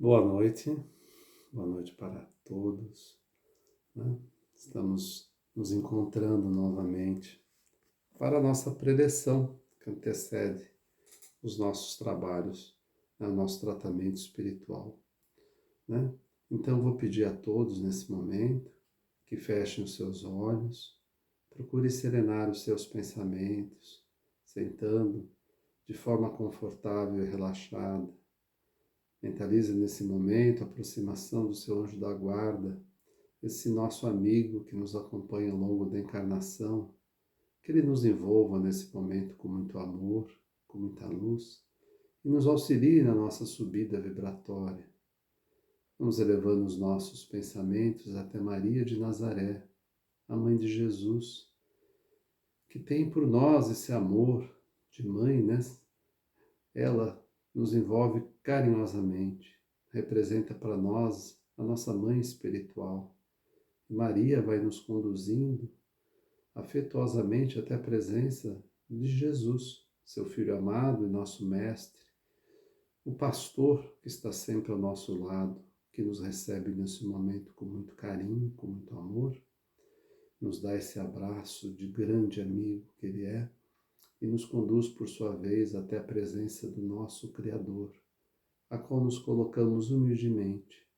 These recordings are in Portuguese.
Boa noite para todos, né? Estamos nos encontrando novamente para a nossa preleção que antecede os nossos trabalhos, né? O nosso tratamento espiritual, né? Então, vou pedir a todos nesse momento que fechem os seus olhos, procure serenar os seus pensamentos, sentando de forma confortável e relaxada. Mentalize nesse momento a aproximação do seu anjo da guarda, esse nosso amigo que nos acompanha ao longo da encarnação, que ele nos envolva nesse momento com muito amor, com muita luz e nos auxilie na nossa subida vibratória. Vamos elevando os nossos pensamentos até Maria de Nazaré, a mãe de Jesus, que tem por nós esse amor de mãe, né? Ela nos envolve carinhosamente, representa para nós a nossa mãe espiritual. Maria vai nos conduzindo afetuosamente até a presença de Jesus, seu Filho amado e nosso Mestre, o pastor que está sempre ao nosso lado, que nos recebe nesse momento com muito carinho, com muito amor, nos dá esse abraço de grande amigo que Ele é, e nos conduz, por sua vez, até a presença do nosso Criador, a qual nos colocamos humildemente.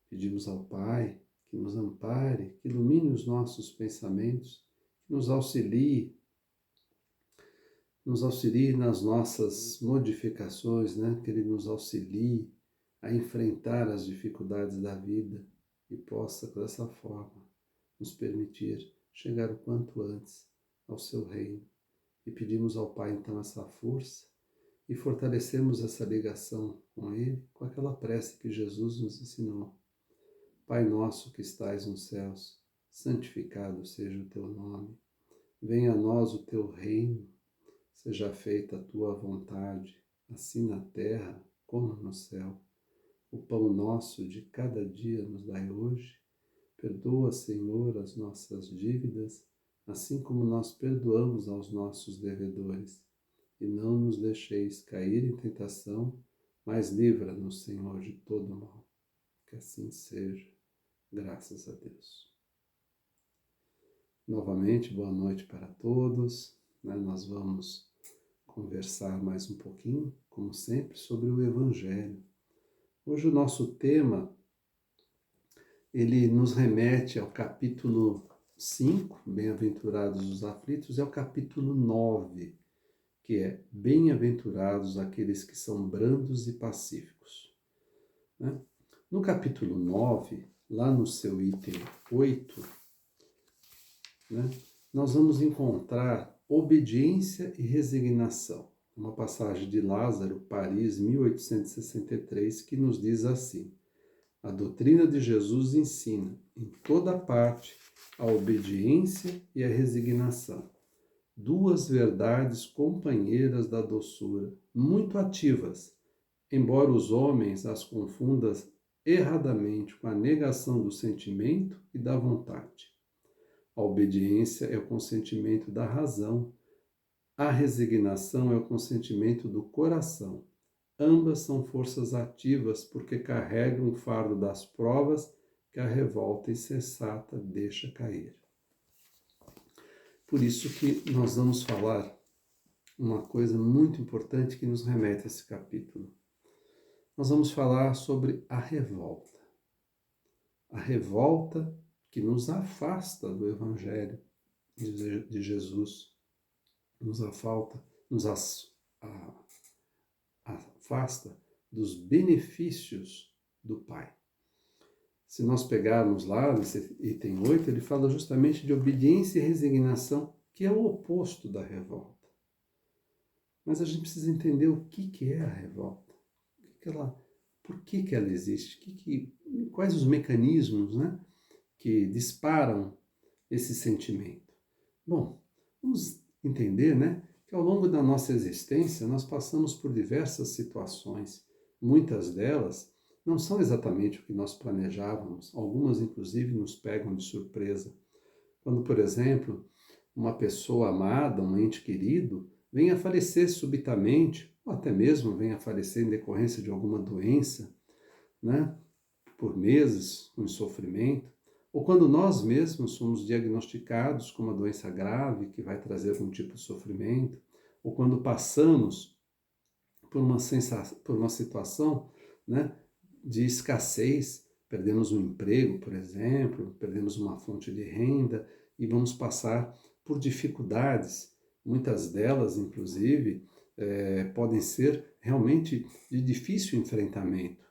Pedimos ao Pai que nos ampare, que ilumine os nossos pensamentos, que nos auxilie nas nossas modificações, né? Que Ele nos auxilie a enfrentar as dificuldades da vida e possa, dessa forma, nos permitir chegar o quanto antes ao seu reino. E pedimos ao Pai, então, essa força e fortalecemos essa ligação com Ele, com aquela prece que Jesus nos ensinou. Pai nosso que estais nos céus, santificado seja o teu nome. Venha a nós o teu reino, seja feita a tua vontade, assim na terra como no céu. O pão nosso de cada dia nos dai hoje. Perdoa, Senhor, as nossas dívidas, assim como nós perdoamos aos nossos devedores. E não nos deixeis cair em tentação, mas livra-nos, Senhor, de todo mal. Que assim seja, graças a Deus. Novamente, boa noite para todos. Nós vamos conversar mais um pouquinho, como sempre, sobre o Evangelho. Hoje o nosso tema, ele nos remete ao capítulo 5, Bem-aventurados os aflitos, e ao capítulo 9, que é Bem-aventurados aqueles que são brandos e pacíficos. No capítulo 9, lá no seu item 8, nós vamos encontrar obediência e resignação. Uma passagem de Lázaro, Paris, 1863, que nos diz assim: a doutrina de Jesus ensina, em toda parte, a obediência e a resignação. Duas verdades companheiras da doçura, muito ativas, embora os homens as confundam erradamente com a negação do sentimento e da vontade. A obediência é o consentimento da razão, a resignação é o consentimento do coração. Ambas são forças ativas porque carregam o fardo das provas que a revolta insensata deixa cair. Por isso que nós vamos falar uma coisa muito importante que nos remete a esse capítulo. Nós vamos falar sobre a revolta. A revolta que nos afasta do Evangelho de Jesus, nos afasta dos benefícios do Pai. Se nós pegarmos lá nesse item 8, ele fala justamente de obediência e resignação, que é o oposto da revolta. Mas a gente precisa entender o que é a revolta, por que ela existe, quais os mecanismos, que disparam esse sentimento. Bom, vamos entender, que ao longo da nossa existência nós passamos por diversas situações. Muitas delas não são exatamente o que nós planejávamos, algumas inclusive nos pegam de surpresa. Quando, por exemplo, uma pessoa amada, um ente querido, vem a falecer subitamente, ou até mesmo vem a falecer em decorrência de alguma doença, né, por meses em sofrimento, ou quando nós mesmos somos diagnosticados com uma doença grave que vai trazer algum tipo de sofrimento, ou quando passamos por uma situação, né, de escassez, perdemos um emprego, por exemplo, perdemos uma fonte de renda e vamos passar por dificuldades. Muitas delas, inclusive, podem ser realmente de difícil enfrentamento,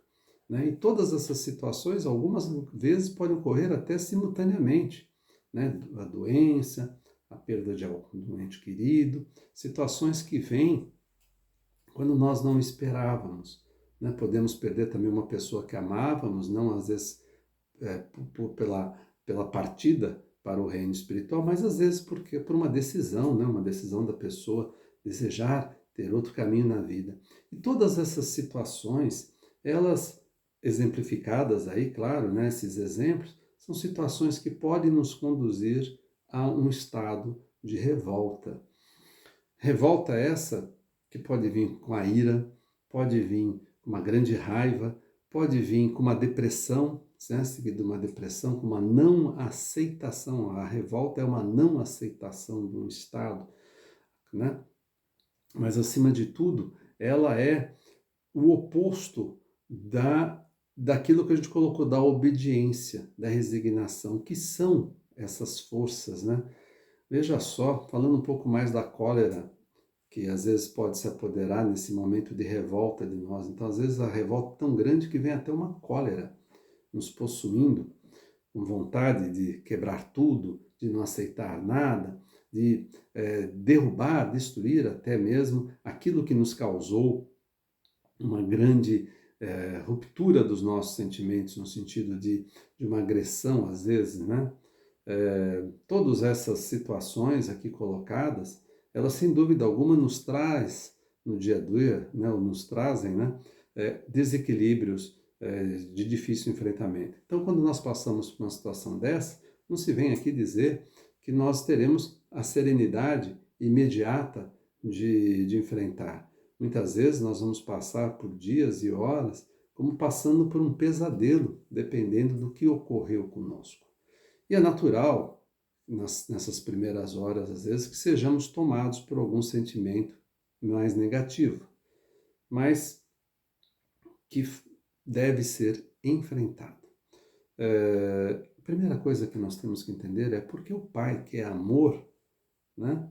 né? E todas essas situações, algumas vezes, podem ocorrer até simultaneamente, né? A doença, a perda de algum ente querido, situações que vêm quando nós não esperávamos, né? Podemos perder também uma pessoa que amávamos, não às vezes pela partida para o reino espiritual, mas às vezes porque por uma decisão, né? Uma decisão da pessoa desejar ter outro caminho na vida. E todas essas situações, elas exemplificadas aí, claro, né? Esses exemplos, são situações que podem nos conduzir a um estado de revolta. Revolta essa que pode vir com a ira, pode vir com uma grande raiva, pode vir com uma depressão, né, seguida de uma depressão, com uma não aceitação. A revolta é uma não aceitação de um estado, né? Mas acima de tudo, ela é o oposto daquilo que a gente colocou, da obediência, da resignação, que são essas forças, né? Veja só, falando um pouco mais da cólera, que às vezes pode se apoderar nesse momento de revolta de nós. Então, às vezes, a revolta é tão grande que vem até uma cólera nos possuindo, com vontade de quebrar tudo, de não aceitar nada, de derrubar, destruir até mesmo aquilo que nos causou uma grande ruptura dos nossos sentimentos, no sentido de uma agressão, às vezes, né? Todas essas situações aqui colocadas, elas sem dúvida alguma nos traz no dia a dia, né, ou nos trazem, né, desequilíbrios de difícil enfrentamento. Então, quando nós passamos por uma situação dessa, não se vem aqui dizer que nós teremos a serenidade imediata de enfrentar. Muitas vezes nós vamos passar por dias e horas como passando por um pesadelo, dependendo do que ocorreu conosco. E é natural, nessas primeiras horas, às vezes, que sejamos tomados por algum sentimento mais negativo, mas que deve ser enfrentado. A primeira coisa que nós temos que entender é porque o Pai, que é amor, né?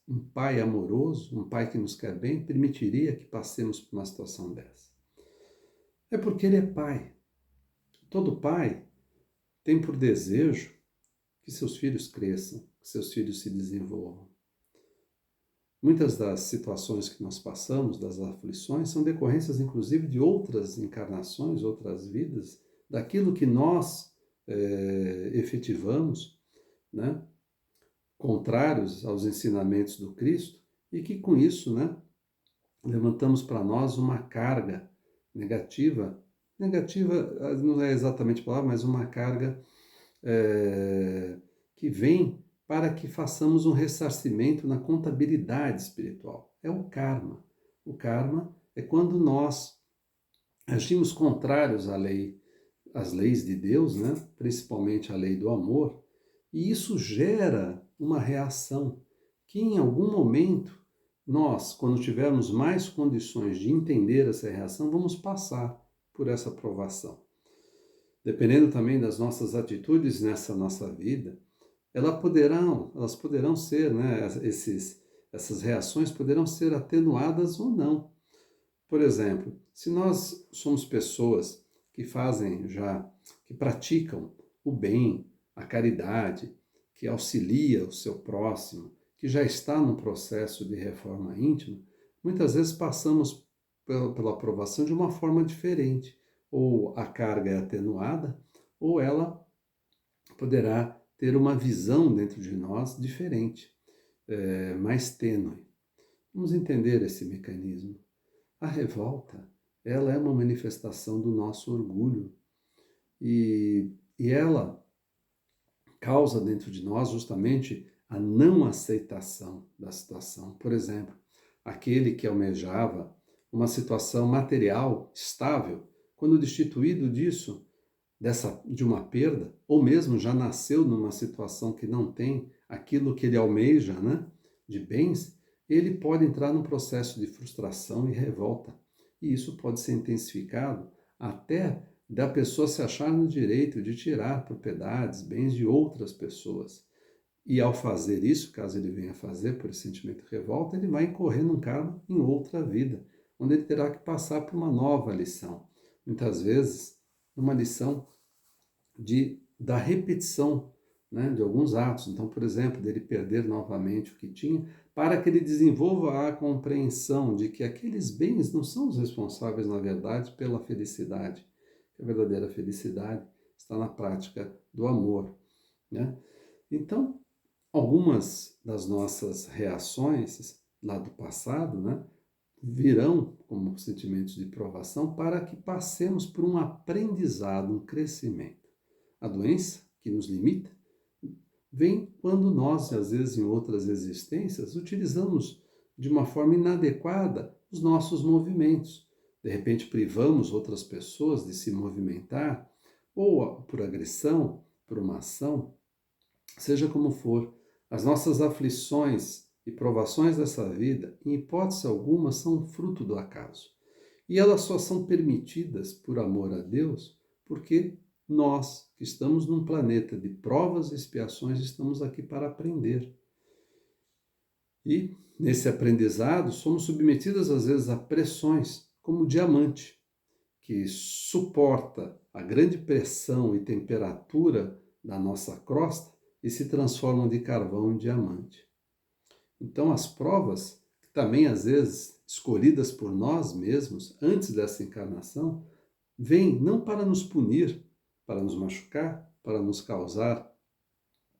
Um Pai amoroso, um Pai que nos quer bem, permitiria que passemos por uma situação dessa. É porque Ele é Pai. Todo pai tem por desejo que seus filhos cresçam, que seus filhos se desenvolvam. Muitas das situações que nós passamos, das aflições, são decorrências, inclusive, de outras encarnações, outras vidas, daquilo que nós efetivamos, né, contrários aos ensinamentos do Cristo, e que com isso, né, levantamos para nós uma carga negativa não é exatamente a palavra, mas uma carga que vem para que façamos um ressarcimento na contabilidade espiritual. É o karma. O karma é quando nós agimos contrários à lei, às leis de Deus, né? Principalmente a lei do amor, e isso gera uma reação que em algum momento nós, quando tivermos mais condições de entender essa reação, vamos passar por essa provação. Dependendo também das nossas atitudes nessa nossa vida, elas poderão ser, né, essas reações poderão ser atenuadas ou não. Por exemplo, se nós somos pessoas que que praticam o bem, a caridade, que auxilia o seu próximo, que já está num processo de reforma íntima, muitas vezes passamos pela aprovação de uma forma diferente. Ou a carga é atenuada, ou ela poderá ter uma visão dentro de nós diferente, mais tênue. Vamos entender esse mecanismo. A revolta, ela é uma manifestação do nosso orgulho e ela causa dentro de nós justamente a não aceitação da situação. Por exemplo, aquele que almejava uma situação material estável, quando destituído disso, de uma perda, ou mesmo já nasceu numa situação que não tem aquilo que ele almeja, né, de bens, ele pode entrar num processo de frustração e revolta. E isso pode ser intensificado até da pessoa se achar no direito de tirar propriedades, bens de outras pessoas. E ao fazer isso, caso ele venha a fazer por esse sentimento de revolta, ele vai incorrer num karma em outra vida, onde ele terá que passar por uma nova lição. Muitas vezes, uma lição da repetição, né, de alguns atos. Então, por exemplo, dele perder novamente o que tinha, para que ele desenvolva a compreensão de que aqueles bens não são os responsáveis, na verdade, pela felicidade. A verdadeira felicidade está na prática do amor, né? Então, algumas das nossas reações lá do passado, né, virão como sentimentos de provação para que passemos por um aprendizado, um crescimento. A doença que nos limita vem quando nós, às vezes em outras existências, utilizamos de uma forma inadequada os nossos movimentos. De repente privamos outras pessoas de se movimentar, ou por agressão, por uma ação, seja como for. As nossas aflições e provações dessa vida, em hipótese alguma, são fruto do acaso. E elas só são permitidas por amor a Deus, porque nós, que estamos num planeta de provas e expiações, estamos aqui para aprender. E, nesse aprendizado, somos submetidos às vezes a pressões, como o diamante, que suporta a grande pressão e temperatura da nossa crosta e se transforma de carvão em diamante. Então, as provas, que também às vezes escolhidas por nós mesmos antes dessa encarnação, vêm não para nos punir, para nos machucar, para nos causar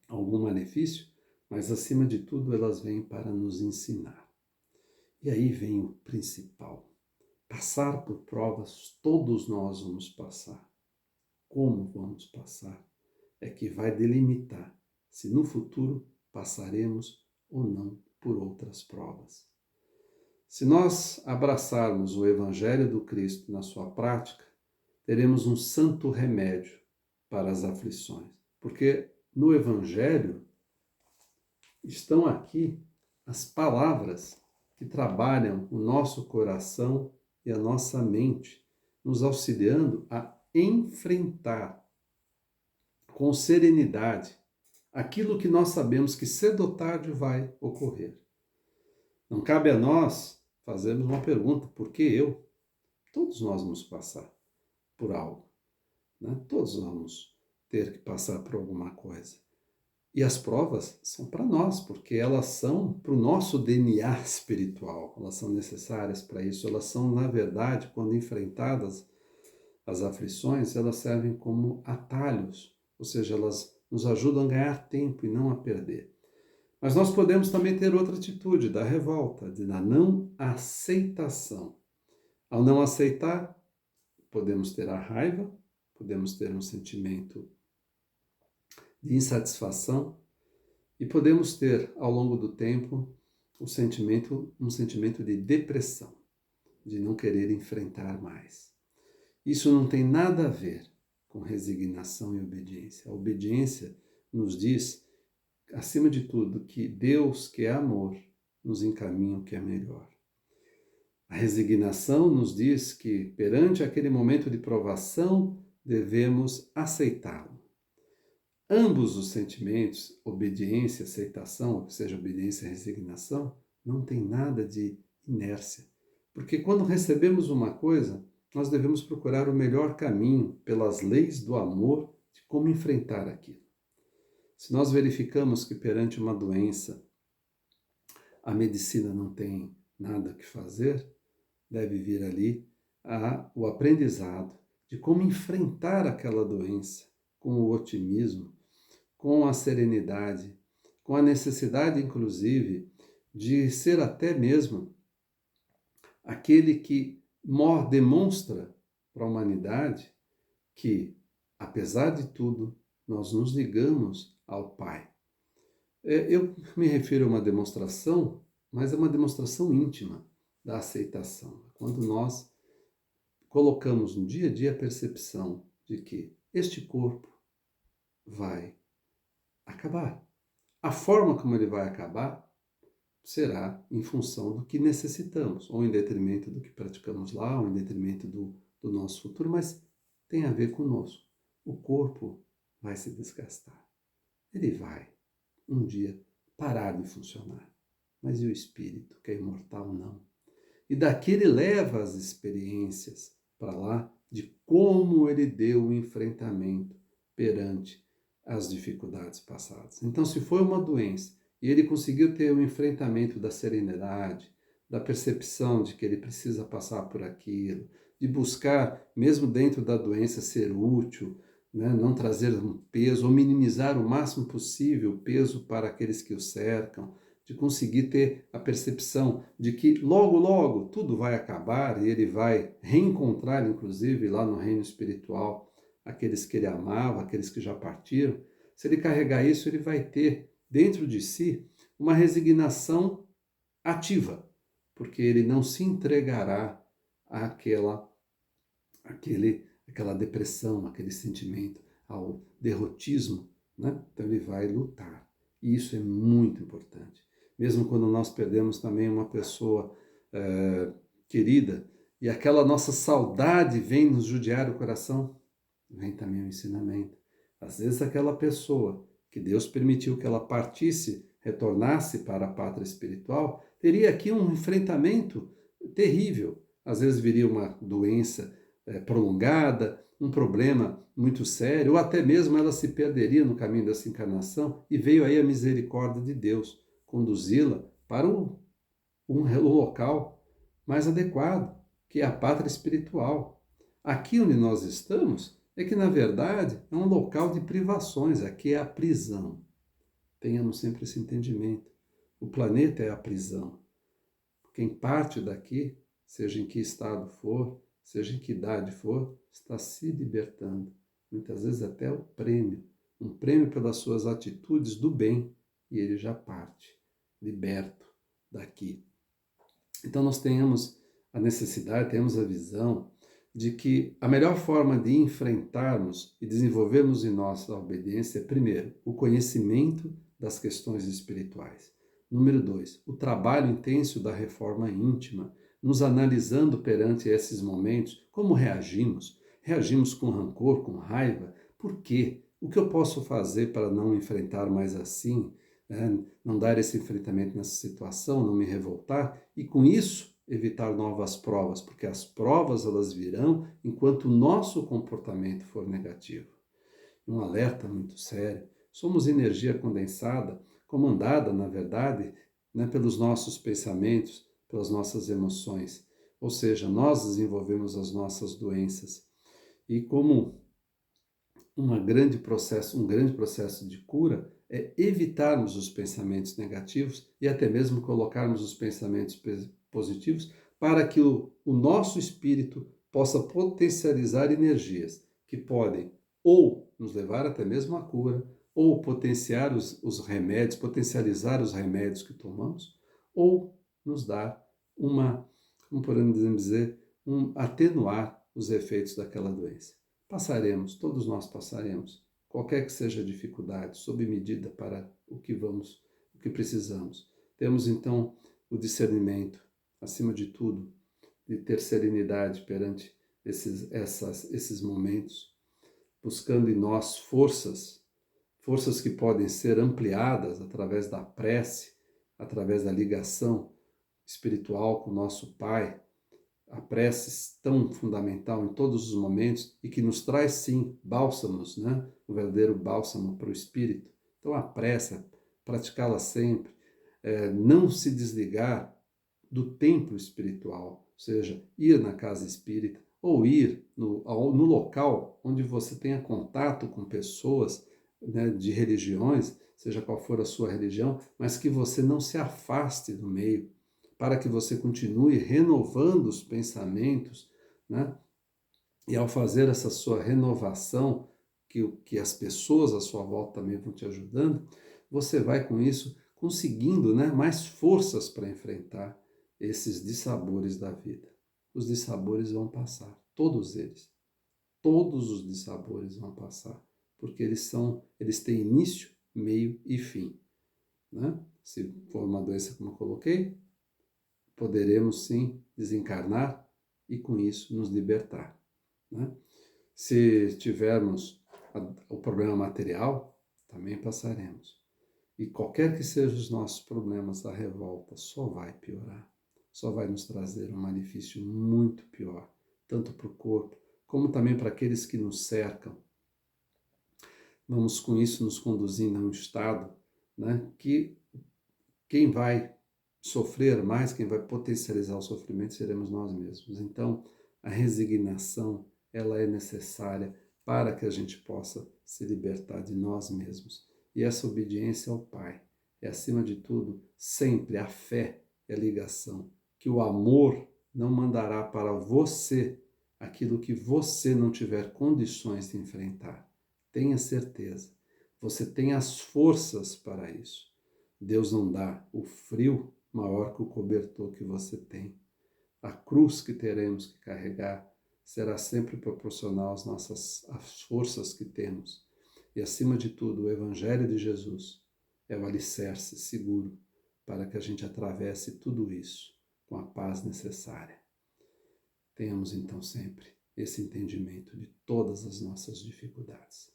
algum malefício, mas acima de tudo elas vêm para nos ensinar. E aí vem o principal. Passar por provas, todos nós vamos passar. Como vamos passar é que vai delimitar se no futuro passaremos ou não por outras provas. Se nós abraçarmos o Evangelho do Cristo na sua prática, teremos um santo remédio para as aflições. Porque no Evangelho estão aqui as palavras que trabalham o nosso coração e a nossa mente, nos auxiliando a enfrentar com serenidade aquilo que nós sabemos que cedo ou tarde vai ocorrer. Não cabe a nós fazermos uma pergunta, por que eu? Todos nós vamos passar por algo, né? Todos vamos ter que passar por alguma coisa. E as provas são para nós, porque elas são para o nosso DNA espiritual, elas são necessárias para isso, elas são, na verdade, quando enfrentadas as aflições, elas servem como atalhos, ou seja, elas nos ajudam a ganhar tempo e não a perder. Mas nós podemos também ter outra atitude, da revolta, da não aceitação. Ao não aceitar, podemos ter a raiva, podemos ter um sentimento de insatisfação e podemos ter, ao longo do tempo, um sentimento de depressão, de não querer enfrentar mais. Isso não tem nada a ver com resignação e obediência. A obediência nos diz, acima de tudo, que Deus, que é amor, nos encaminha o que é melhor. A resignação nos diz que, perante aquele momento de provação, devemos aceitá-lo. Ambos os sentimentos, obediência, aceitação, ou seja, obediência e resignação, não tem nada de inércia. Porque quando recebemos uma coisa, nós devemos procurar o melhor caminho pelas leis do amor de como enfrentar aquilo. Se nós verificamos que perante uma doença a medicina não tem nada que fazer, deve vir ali o aprendizado de como enfrentar aquela doença com o otimismo, com a serenidade, com a necessidade, inclusive, de ser até mesmo aquele que demonstra para a humanidade que, apesar de tudo, nós nos ligamos ao Pai. Eu me refiro a uma demonstração, mas é uma demonstração íntima da aceitação. quando nós colocamos no dia a dia a percepção de que este corpo vai acabar. A forma como ele vai acabar será em função do que necessitamos, ou em detrimento do que praticamos lá, ou em detrimento do nosso futuro, mas tem a ver conosco. O corpo vai se desgastar. Ele vai, um dia, parar de funcionar. Mas e o espírito, que é imortal, não? E daqui ele leva as experiências para lá de como ele deu o enfrentamento perante as dificuldades passadas. Então, se foi uma doença e ele conseguiu ter o enfrentamento da serenidade, da percepção de que ele precisa passar por aquilo, de buscar, mesmo dentro da doença, ser útil, né? Não trazer um peso, ou minimizar o máximo possível o peso para aqueles que o cercam, de conseguir ter a percepção de que logo, logo tudo vai acabar e ele vai reencontrar, inclusive, lá no reino espiritual, aqueles que ele amava, aqueles que já partiram. Se ele carregar isso, ele vai ter dentro de si uma resignação ativa, porque ele não se entregará àquela depressão, aquele sentimento, ao derrotismo, né? Então ele vai lutar. E isso é muito importante. Mesmo quando nós perdemos também uma pessoa querida, e aquela nossa saudade vem nos judiar o coração, vem também o ensinamento. Às vezes aquela pessoa que Deus permitiu que ela partisse, retornasse para a pátria espiritual, teria aqui um enfrentamento terrível. Às vezes viria uma doença prolongada, um problema muito sério, ou até mesmo ela se perderia no caminho dessa encarnação, e veio aí a misericórdia de Deus conduzi-la para um local mais adequado, que é a pátria espiritual. Aqui onde nós estamos é que, na verdade, é um local de privações, aqui é a prisão. Tenhamos sempre esse entendimento. O planeta é a prisão. Quem parte daqui, seja em que estado for, seja em que idade for, está se libertando. Muitas vezes até o prêmio. Um prêmio pelas suas atitudes do bem, e ele já parte, liberto daqui. Então nós tenhamos a necessidade, temos a visão de que a melhor forma de enfrentarmos e desenvolvermos em nós a obediência é, primeiro, o conhecimento das questões espirituais. Número 2, o trabalho intenso da reforma íntima, nos analisando perante esses momentos, como reagimos? Reagimos com rancor, com raiva? Por quê? O que eu posso fazer para não enfrentar mais assim? Não dar esse enfrentamento nessa situação, não me revoltar? E com isso, evitar novas provas, porque as provas elas virão enquanto o nosso comportamento for negativo. Um alerta muito sério. Somos energia condensada, comandada, na verdade, pelos nossos pensamentos, pelas nossas emoções. Ou seja, nós desenvolvemos as nossas doenças. E como um grande processo de cura é evitarmos os pensamentos negativos e até mesmo colocarmos os pensamentos positivos para que o nosso espírito possa potencializar energias que podem ou nos levar até mesmo à cura, ou potenciar os remédios, potencializar os remédios que tomamos, ou nos dar como podemos dizer, atenuar os efeitos daquela doença. Passaremos, todos nós passaremos, qualquer que seja a dificuldade, sob medida para o que precisamos. Temos então o discernimento, acima de tudo, de ter serenidade perante esses momentos, buscando em nós forças que podem ser ampliadas através da prece, através da ligação espiritual com o nosso Pai, a prece tão fundamental em todos os momentos e que nos traz, sim, bálsamos, o verdadeiro bálsamo para o espírito. Então, a prece, praticá-la sempre, não se desligar do templo espiritual, ou seja, ir na casa espírita ou ir no local onde você tenha contato com pessoas de religiões, seja qual for a sua religião, mas que você não se afaste do meio, para que você continue renovando os pensamentos, E ao fazer essa sua renovação, que as pessoas à sua volta também vão te ajudando, você vai com isso conseguindo mais forças para enfrentar esses dissabores da vida. os dissabores vão passar, todos eles. Todos os dissabores vão passar, porque eles têm início, meio e fim, né? Se for uma doença como eu coloquei, poderemos sim desencarnar e com isso nos libertar, né? Se tivermos o problema material, também passaremos. E qualquer que sejam os nossos problemas, a revolta só vai piorar, só vai nos trazer um malefício muito pior, tanto para o corpo, como também para aqueles que nos cercam. Vamos com isso nos conduzindo a um estado, né, que quem vai sofrer mais, quem vai potencializar o sofrimento seremos nós mesmos. Então, a resignação, ela é necessária para que a gente possa se libertar de nós mesmos. E essa obediência ao Pai é, acima de tudo, sempre a fé e a ligação, que o amor não mandará para você aquilo que você não tiver condições de enfrentar. Tenha certeza, você tem as forças para isso. Deus não dá o frio maior que o cobertor que você tem. A cruz que teremos que carregar será sempre proporcional às forças que temos. E, acima de tudo, o Evangelho de Jesus é o alicerce seguro para que a gente atravesse tudo isso com a paz necessária. Tenhamos, então, sempre esse entendimento de todas as nossas dificuldades.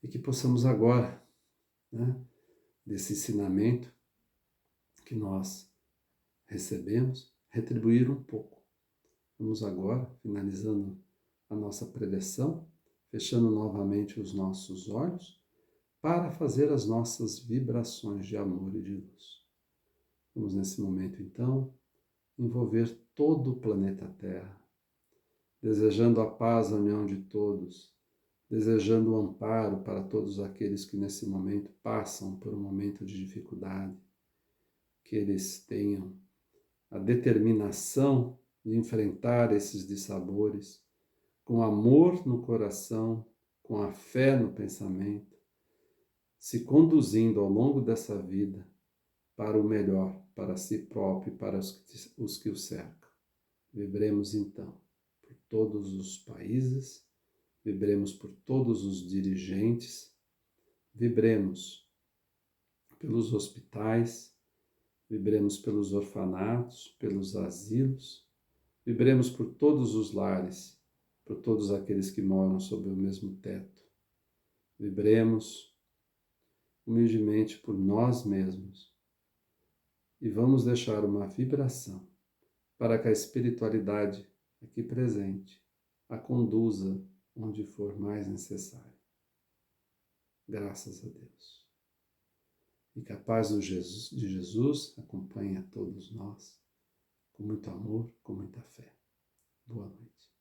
E que possamos agora, né, desse ensinamento que nós recebemos, retribuir um pouco. Vamos agora, finalizando a nossa preleção, fechando novamente os nossos olhos para fazer as nossas vibrações de amor e de luz. Vamos nesse momento, então, envolver todo o planeta Terra, desejando a paz, a união de todos, desejando o amparo para todos aqueles que nesse momento passam por um momento de dificuldade, que eles tenham a determinação de enfrentar esses dissabores com amor no coração, com a fé no pensamento, se conduzindo ao longo dessa vida para o melhor, para si próprio e para os que o cercam. Vibremos então por todos os países, vibremos por todos os dirigentes, vibremos pelos hospitais, vibremos pelos orfanatos, pelos asilos, vibremos por todos os lares, por todos aqueles que moram sob o mesmo teto. Vibremos humildemente por nós mesmos e vamos deixar uma vibração para que a espiritualidade aqui presente a conduza onde for mais necessário. Graças a Deus. E que a paz de Jesus acompanhe a todos nós, com muito amor, com muita fé. Boa noite.